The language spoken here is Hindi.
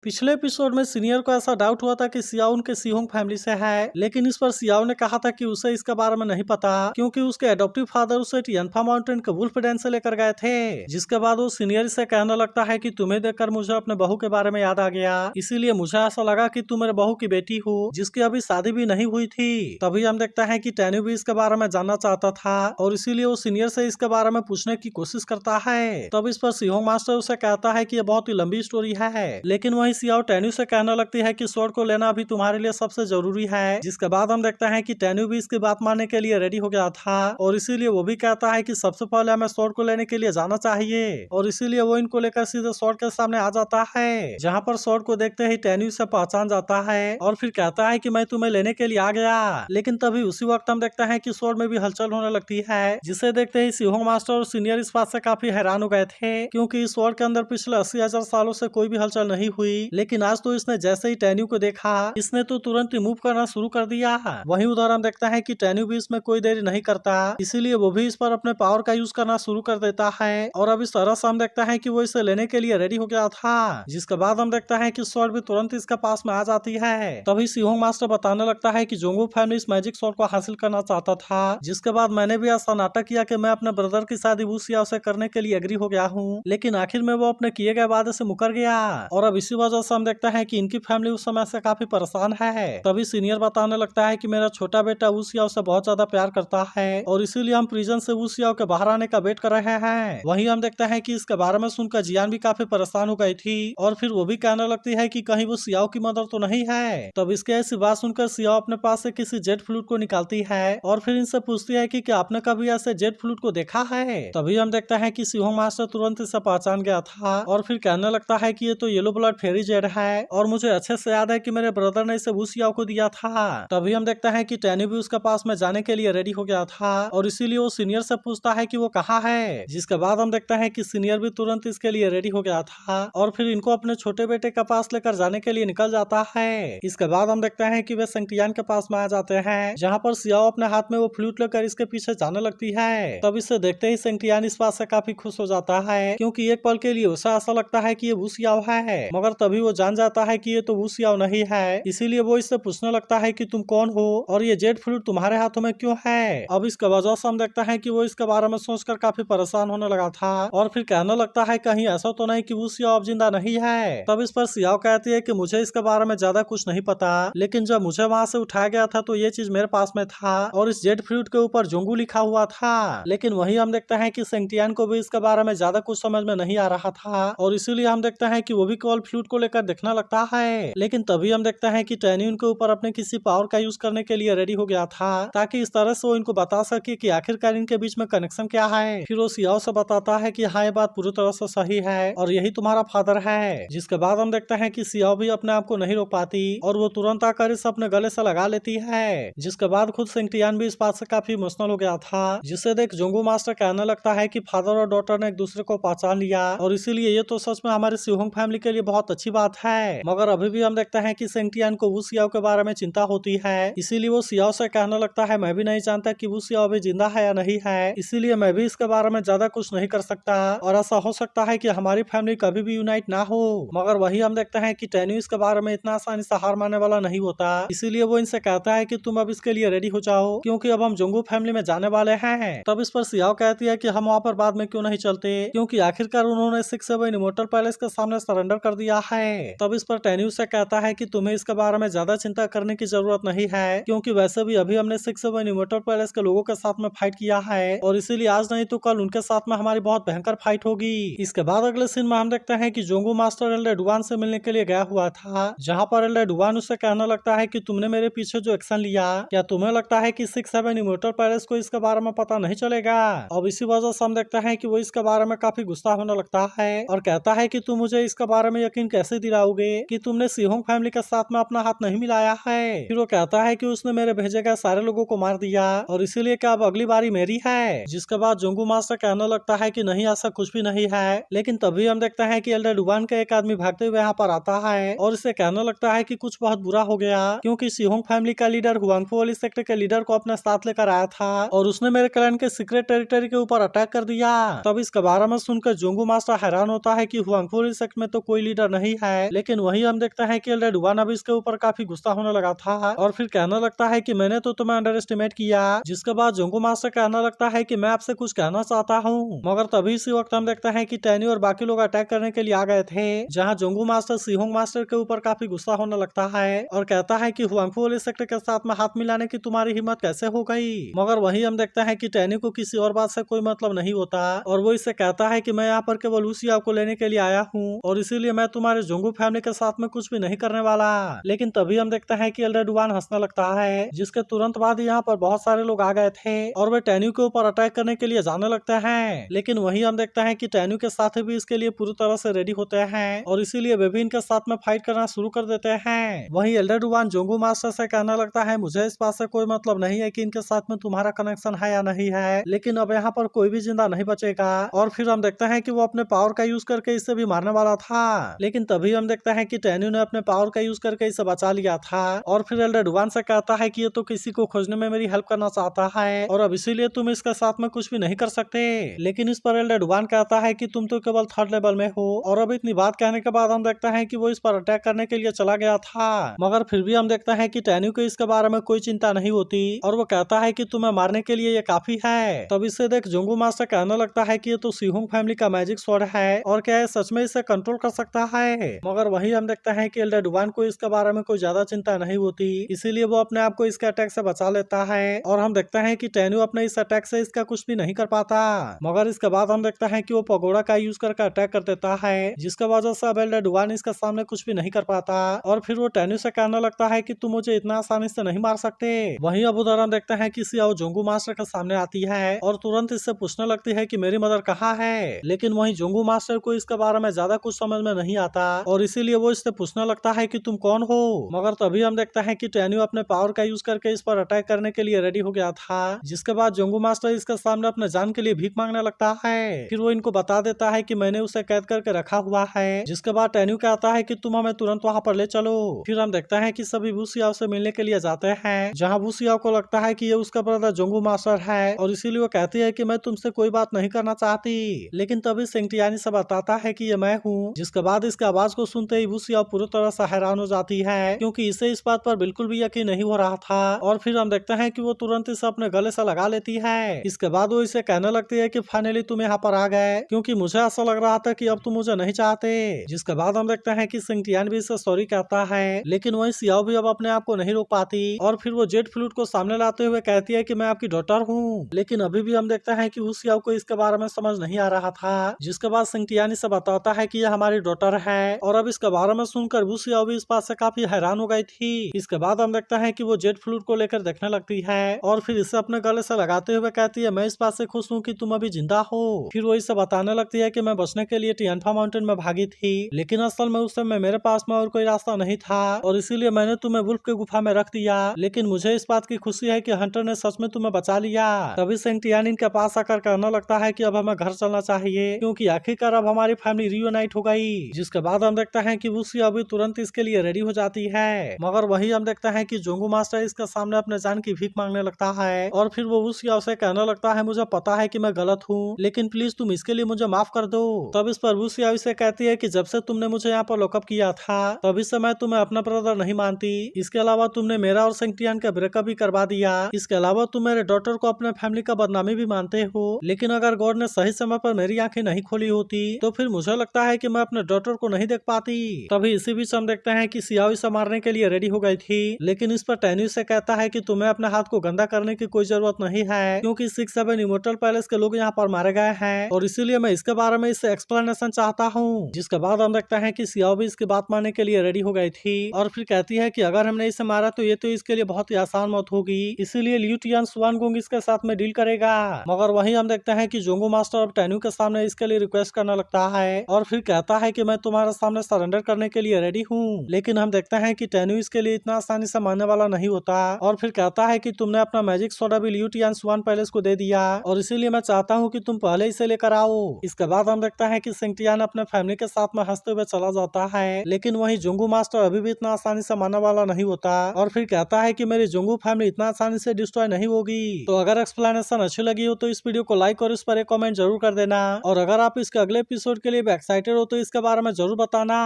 पिछले एपिसोड में सीनियर को ऐसा डाउट हुआ था कि सियाओ उनके सीहोंग फैमिली से है, लेकिन इस पर सियाओ ने कहा था कि उसे इसके बारे में नहीं पता क्योंकि उसके एडॉप्टिव फादर उसे टियनफा माउंटेन के वुल्फ डेन से लेकर गए थे। जिसके बाद वो सीनियर से कहने लगता है कि तुम्हें देखकर मुझे अपने बहू के बारे में याद आ गया, इसीलिए मुझे ऐसा लगा कि तुम मेरे बहू की बेटी हो जिसकी अभी शादी भी नहीं हुई थी। तभी हम देखते हैं कि टैन्यू भी इसके बारे में जानना चाहता था और इसीलिए वो सीनियर से इसके बारे में पूछने की कोशिश करता है। तब इस पर सीहोंग मास्टर उसे कहता है कि ये बहुत ही लंबी स्टोरी है, लेकिन वही सियाओ टैन्यू से कहने लगती है कि स्वॉर्ड को लेना अभी तुम्हारे लिए सबसे जरूरी है। जिसके बाद हम देखते हैं कि टैन्यू भी इसकी बात मानने के लिए रेडी हो गया था और इसीलिए वो भी कहता है कि सबसे पहले हमें स्वॉर्ड को लेने के लिए जाना चाहिए और इसीलिए वो इनको लेकर सीधे स्वॉर्ड के सामने आ जाता है, जहाँ पर स्वॉर्ड को देखते ही टैन्यू से पहचान जाता है और फिर कहता है कि मैं तुम्हें लेने के लिए आ गया। लेकिन तभी उसी वक्त हम देखते हैं कि स्वॉर्ड में भी हलचल होने लगती है, जिसे देखते ही सीहोंग मास्टर और सीनियर इस बात से काफी हैरान हो गए थे क्योंकि इस स्वॉर्ड के अंदर पिछले 80,000 सालों से कोई भी हलचल नहीं हुई, लेकिन आज तो इसने जैसे ही टैन्यू को देखा इसने तो तुरंत ही मूव करना शुरू कर दिया। वहीं उधर हम देखते हैं कि टैन्यू भी इसमें कोई देरी नहीं करता, इसीलिए वो भी इस पर अपने पावर का यूज करना शुरू कर देता है और अब इस तरह से हम देखते हैं कि वो इसे लेने के लिए रेडी हो गया था। जिसके बाद हम देखते हैं कि स्वॉर्ड भी तुरंत इसके पास में आ जाती है। तभी सीहोंग मास्टर बताने लगता है कि जोंगू फैमिली इस मैजिक स्वॉर्ड को हासिल करना चाहता था, जिसके बाद मैंने भी ऐसा नाटक किया कि मैं अपने ब्रदर की शादी वू सियाओ से करने के लिए एग्री हो गया हूँ, लेकिन आखिर में वो अपने किए गए वादे से मुकर गया और अब इसी वजह से हम देखते हैं कि इनकी फैमिली उस समय से काफी परेशान है। तभी सीनियर बताने लगता है कि मेरा छोटा बेटा वू सियाओ से बहुत ज्यादा प्यार करता है और इसीलिए हम प्रिजन से वू सियाओ के बाहर आने का वेट कर रहे हैं। वहीं हम देखते हैं कि इसके बारे में सुनकर जियान भी काफी परेशान हो गई थी और फिर वो भी कहने लगती है कि कहीं वो सियाओ की मदर तो नहीं है। तब इसके ऐसी बात सुनकर सियाओ अपने पास से किसी जेट फ्लूट को निकालती है और फिर इनसे पूछती है कि क्या आपने कभी ऐसे जेट फ्लूट को देखा है। तभी हम देखते हैं कि सीहोंग मास्टर तुरंत इसे पहचान गया था और फिर कहने लगता है कि ये तो येलो ब्लड फेरी जेड है और मुझे अच्छे से याद है कि मेरे ब्रदर ने इसे वू सियाओ को दिया था। तभी हम देखते हैं कि टैन्यू भी उसके पास में जाने के लिए रेडी हो गया था और इसीलिए वो सीनियर से पूछता है कि वो कहाँ है। जिसके बाद हम देखते हैं कि सीनियर भी तुरंत इसके लिए रेडी हो गया था और फिर इनको अपने छोटे बेटे के पास लेकर जाने के लिए निकल जाता है। इसके बाद हम देखते हैं कि वे सेंटियान के पास में आ जाते हैं, जहाँ पर सियाओ अपने हाथ में वो फ्लूट लेकर इसके पीछे जाने लगती है। तब इसे देखते ही सेंटियान इस बात से काफी खुश हो जाता है क्योंकि एक पल के लिए उसे ऐसा लगता है कि ये वू सियाओ है, मगर तभी वो जान जाता है कि ये तो वू सियाओ नहीं है। इसीलिए वो इससे पूछने लगता है कि तुम कौन हो और ये जेड फ्लूट तुम्हारे हाथों में क्यों है। अब इसके वजह से हम देखते हैं कि वो इसके बारे में सोचकर काफी परेशान होने लगा था और फिर कहने लगता है कहीं ऐसा तो नहीं कि वू सियाओ अब जिंदा नहीं है। तब इस पर सियाओ कहती है कि मुझे इसके बारे में ज्यादा कुछ नहीं पता, लेकिन जब मुझे वहाँ से उठाया गया था तो ये चीज मेरे पास में था और इस जेड फ्लूट के ऊपर जोंगू लिखा हुआ था। लेकिन वही हम देखते हैं कि सेंटियान को भी इसके बारे में ज्यादा कुछ समझ में नहीं आ रहा था और इसीलिए हम देखते हैं कि वो भी केवल फ्लूट को लेकर देखने लगता है। लेकिन तभी हम देखते हैं कि टैन्यू उनके ऊपर अपने किसी पावर का यूज करने के लिए रेडी हो गया था ताकि इस तरह से वो इनको बता सके कि आखिरकार इनके बीच में कनेक्शन क्या है। फिर वो सियाओ से बताता है कि हाँ ये बात पूरी तरह से सही है और यही तुम्हारा फादर है। जिसके बाद हम देखते हैं कि सियाओ भी अपने आप को नहीं रोक पाती और वो तुरंत आकर इसे अपने गले से लगा लेती है। जिसके बाद खुद सेंटियान भी इस बात से काफी इमोशनल हो गया था, जिसे देख जोंगू मास्टर कहने लगता है कि फादर और डॉटर ने एक दूसरे को पहचान लिया और इसीलिए ये तो सच में हमारे सीहोंग फैमिली के लिए बहुत अच्छी बात है। मगर अभी भी हम देखते हैं कि सेंटियान को वू सियाओ के बारे में चिंता होती है, इसीलिए वो सियाओ से कहने लगता है मैं भी नहीं जानता कि वू सियाओ अभी जिंदा है या नहीं है, इसीलिए मैं भी इसके बारे में ज्यादा कुछ नहीं कर सकता और ऐसा हो सकता है कि हमारी फैमिली कभी भी यूनाइट ना हो। मगर वही हम देखते हैं कि टैन्यू इसके बारे में इतना आसानी से हार मानने वाला नहीं होता, इसीलिए वो इनसे कहता है कि तुम अब इसके लिए रेडी हो जाओ क्योंकि अब हम जोंगू फैमिली में जाने वाले हैं। तब इस पर सियाओ कहती है कि हम वहाँ पर बाद में क्यों नहीं चलते क्योंकि आखिरकार उन्होंने 6-7 इमोर्टल पैलेस के सामने सरेंडर कर दिया है। तब इस पर टैन्यू से कहता है कि तुम्हें इसके बारे में ज्यादा चिंता करने की जरूरत नहीं है क्योंकि वैसे भी अभी हमने 6-7 इमोर्टल पैलेस के लोगों के साथ में फाइट किया है और इसीलिए आज नहीं तो कल उनके साथ में हमारी बहुत भयंकर फाइट होगी। इसके बाद अगले सीन में हम देखते हैं कि जोंगू मास्टर एल्डर डुआन से मिलने के लिए गया हुआ था, जहाँ पर एल्डर डुआन उससे कहने लगता है कि तुमने मेरे पीछे जो एक्शन लिया, क्या तुम्हें लगता है कि 6-7 इमोर्टल पैलेस को इसके बारे में पता नहीं चलेगा। अब इसी वजह से हम देखते हैं कि वो इसके बारे में काफी गुस्सा होने लगता है और कहता है कि तुम मुझे इसके बारे में यकीन कैसे दिलाओगे कि तुमने सीहोंग फैमिली के साथ में अपना हाथ नहीं मिलाया है। फिर वो कहता है कि उसने मेरे भेजे गए सारे लोगों को मार दिया और इसीलिए क्या अब अगली बारी मेरी है। जिसके बाद जोंगू मास्टर कहने लगता है कि नहीं ऐसा कुछ भी नहीं है, लेकिन तभी हम देखते हैं कि एल्डर डुआन का एक आदमी भागते हुए यहाँ पर आता है और इसे कहने लगता है कि कुछ बहुत बुरा हो गया क्योंकि सीहोंग फैमिली का लीडर हुआंगफू वाली सेक्टर के लीडर को अपने साथ लेकर आया था और उसने मेरे क्लैन के सीक्रेट टेरिटरी के ऊपर अटैक कर दिया। तब इसके बारे में सुनकर जोंगू मास्टर हैरान होता है कि हुआंगफू वाली सेक्टर में तो कोई लीडर नहीं नहीं है, लेकिन वही हम देखते हैं कि एल्डर डुवान अब इसके ऊपर काफी गुस्सा होने लगा था और फिर कहने लगता है कि मैंने तो तुम्हें अंडर एस्टिमेट किया। जिसके बाद जोंगू मास्टर कहने लगता है कि मैं आपसे कुछ कहना चाहता हूँ, मगर तभी इसी वक्त हम देखते हैं कि टैनी और बाकी लोग अटैक करने के लिए आ गए थे, जहाँ जोंगू मास्टर सीहोंग मास्टर के ऊपर काफी गुस्सा होने लगता है और कहता है कि हुआंगफू वाले सेक्टर के साथ में हाथ मिलाने की तुम्हारी हिम्मत कैसे हो गई। मगर वही हम देखते हैं कि टैनी को किसी और बात से कोई मतलब नहीं होता और वो इससे कहता है कि मैं यहाँ पर केवल उसी आपको लेने के लिए आया हूँ और इसीलिए मैं तुम्हारे जोंगू फैमिली के साथ में कुछ भी नहीं करने वाला। लेकिन तभी हम देखते हैं कि एल्डर डुवान हंसने लगता है, जिसके तुरंत बाद यहाँ पर बहुत सारे लोग आ गए थे और वे टैन्यू के ऊपर अटैक करने के लिए जाने लगते हैं। लेकिन वही हम देखते हैं कि टैन्यू के साथी भी इसके लिए पूरी तरह से रेडी होते हैं और इसीलिए वे भी इनके साथ में फाइट करना शुरू कर देते हैं। वही एल्डर डुवान जोंगू मास्टर से कहने लगता है, मुझे इस बात से कोई मतलब नहीं है कि इनके साथ में तुम्हारा कनेक्शन है या नहीं है, लेकिन अब यहाँ पर कोई भी जिंदा नहीं बचेगा। और फिर हम देखते हैं कि वो अपने पावर का यूज करके इसे भी मारने वाला था, लेकिन तभी हम देखते हैं कि टैन्यू ने अपने पावर का यूज करके इसे बचा लिया था और फिर एल्डर डुवान से कहता है कि ये तो किसी को खोजने में मेरी हेल्प करना चाहता है और अब इसीलिए तुम इसके साथ में कुछ भी नहीं कर सकते। लेकिन इस पर एल्डर डुवान कहता है कि तुम तो केवल थर्ड लेवल में हो और अब इतनी बात कहने के बाद हम देखते हैं कि वो इस पर अटैक करने के लिए चला गया था, मगर फिर भी हम देखते हैं कि टैन्यू को इसके बारे में कोई चिंता नहीं होती और वो कहता है कि तुम्हें मारने के लिए ये काफी है। तब इसे देख जोंगू मास्टर कहने लगता है कि ये तो सीहोंग फैमिली का मैजिक स्वॉर्ड है और क्या ये सच में इसे कंट्रोल कर सकता है। मगर वही हम देखते हैं कि एल्डर डुवान को इसके बारे में कोई ज्यादा चिंता नहीं होती, इसीलिए वो अपने आप को इसके अटैक से बचा लेता है और हम देखते हैं कि टैन्यू अपने इस अटैक से इसका कुछ भी नहीं कर पाता। मगर इसके बाद हम देखते हैं कि वो पगोड़ा का यूज करके अटैक कर देता है, जिसके वजह से अब एल्डर डुवान इसके सामने कुछ भी नहीं कर पाता और फिर वो टैन्यू से कहने लगता है कि तुम मुझे इतना आसानी से नहीं मार सकते। वहीं अब उधर हम देखते हैं कि सियाओ जोंगू मास्टर के सामने आती है और तुरंत इससे पूछने लगती है कि मेरी मदर कहाँ है, लेकिन वहीं जोंगू मास्टर को इसके बारे में ज्यादा कुछ समझ में नहीं आता और इसीलिए वो इससे पूछने लगता है कि तुम कौन हो। मगर तभी हम देखते हैं कि टैन्यू अपने पावर का यूज करके इस पर अटैक करने के लिए रेडी हो गया था, जिसके बाद जोंगू मास्टर इसके सामने अपने जान के लिए भीख मांगने लगता है। फिर वो इनको बता देता है कि मैंने उसे कैद करके रखा हुआ है, जिसके बाद टैन्यू कहता है कि तुम हमें तुरंत वहाँ पर ले चलो। फिर हम देखते हैं कि सभी वू सियाओ से मिलने के लिए जाते हैं, जहाँ वू सियाओ को लगता है कि ये उसका ब्रदर जोंगू मास्टर है और इसीलिए वो कहती है कि मैं तुमसे कोई बात नहीं करना चाहती। लेकिन तभी सेंगटियानी से बताता है कि ये मैं हूँ, जिसके बाद इसके आवाज को सुनते ही वू सियाओ पूरी तरह से हैरान हो जाती है, क्योंकि इसे इस बात पर बिल्कुल भी यकीन नहीं हो रहा था। और फिर हम देखते हैं कि वो तुरंत इसे अपने गले से लगा लेती है। इसके बाद वो इसे कहने लगती है कि फाइनली तुम यहाँ पर आ गए, क्योंकि मुझे ऐसा लग रहा था कि अब तुम मुझे नहीं चाहते। जिसके बाद हम देखते हैं कि सेंगटियान भी इसे सॉरी कहता है, लेकिन वही सियाओ भी अब अपने आप को नहीं रोक पाती और फिर वो जेट फ्लूट को सामने लाते हुए कहती है कि मैं आपकी डॉटर हूँ। लेकिन अभी भी हम देखते हैं कि उस सियाओ को इसके बारे में समझ नहीं आ रहा था, जिसके बाद सेंगटियानी से बताता है कि ये हमारी डॉटर है और अब इसके बारे में सुनकर वो सियाओ भी इस बात से काफी हैरान हो गई थी। इसके बाद हम देखते हैं कि वो जेट फ्लूट को लेकर देखने लगती है और फिर इसे अपने गले से लगाते हुए कहती है मैं इस बात से खुश हूँ कि तुम अभी जिंदा हो। फिर वो इसे बताने लगती है कि मैं बचने के लिए टियानफा माउंटेन में भागी थी, लेकिन असल में उस समय मेरे पास में और कोई रास्ता नहीं था और इसीलिए मैंने तुम्हें वुल्फ के गुफा में रख दिया। लेकिन मुझे इस बात की खुशी है कि हंटर ने सच में तुम्हें बचा लिया। तभी सेंगटियान इनके पास आकर कहने लगता है कि अब हमें घर चलना चाहिए, क्योंकि आखिरकार अब हमारी फैमिली रियूनाइट हो गई। जिसके बाद हम देखते हैं कि वुसी अभी तुरंत इसके लिए रेडी हो जाती है, मगर वही हम देखते हैं कि जोंगू मास्टर इसके सामने अपने जान की भीख मांगने लगता है और फिर वो वुसिया से कहने लगता है मुझे पता है कि मैं गलत हूँ, लेकिन प्लीज तुम इसके लिए मुझे माफ कर दो। तब इस पर वुसिया से कहती है कि जब से तुमने मुझे यहाँ पर लॉकअप किया था तभी से मैं तुम्हें अपना ब्रदर नहीं मानती। इसके अलावा तुमने मेरा और सेंगटियान का ब्रेकअप भी करवा दिया। इसके अलावा तुम मेरे डॉटर को अपने फैमिली का बदनामी भी मानते हो, लेकिन अगर गॉड ने सही समय पर मेरी आंखें नहीं खोली होती तो फिर मुझे लगता है कि मैं अपने डॉटर को नहीं देख पाती। तभी इसी बीच हम देखते हैं कि सियाओ इसे मारने के लिए रेडी हो गई थी, लेकिन इस पर टैन्यू से कहता है कि तुम्हें अपने हाथ को गंदा करने की कोई जरूरत नहीं है, क्योंकि 6-7 इमोर्टल पैलेस के लोग यहाँ पर मारे गए हैं और इसीलिए मैं इसके बारे में इससे एक्सप्लेनेशन चाहता हूँ। जिसके बाद हम देखते हैं कि सियाओ भी इसकी बात मानने के लिए रेडी हो गई थी और फिर कहती है कि अगर हमने इसे मारा तो ये तो इसके लिए बहुत ही आसान मौत होगी, इसीलिए लियू टियान स्वानगोंग इसके साथ में डील करेगा। मगर वहीं हम देखते हैं कि जोंगू मास्टर अब टैन्यू के सामने इसके लिए रिक्वेस्ट करने लगता है और फिर कहता है कि मैं तुम्हारे सामने सरेंडर करने के लिए रेडी हूँ। लेकिन हम देखते हैं कि टैन्यू इसके लिए इतना आसानी से मानने वाला नहीं होता और फिर कहता है कि तुमने अपना मैजिक सोडा भी लियू टियान स्वान पैलेस को दे दिया और इसीलिए मैं चाहता हूँ कि तुम पहले इसे लेकर आओ। इसके बाद हम देखते हैं कि सेंगटियान अपने फैमिली के साथ में हंसते हुए चला जाता है, लेकिन वही जोंगू मास्टर अभी भी इतना आसानी से मानने वाला नहीं होता और फिर कहता है कि मेरी जोंगू फैमिली इतना आसानी से डिस्ट्रॉय नहीं होगी। तो अगर एक्सप्लेनेशन अच्छी लगी हो तो इस वीडियो को लाइक और इस पर एक कमेंट जरूर कर देना और अगर आप इसके अगले एपिसोड के लिए एक्साइटेड हो तो इसके बारे में जरूर बताना।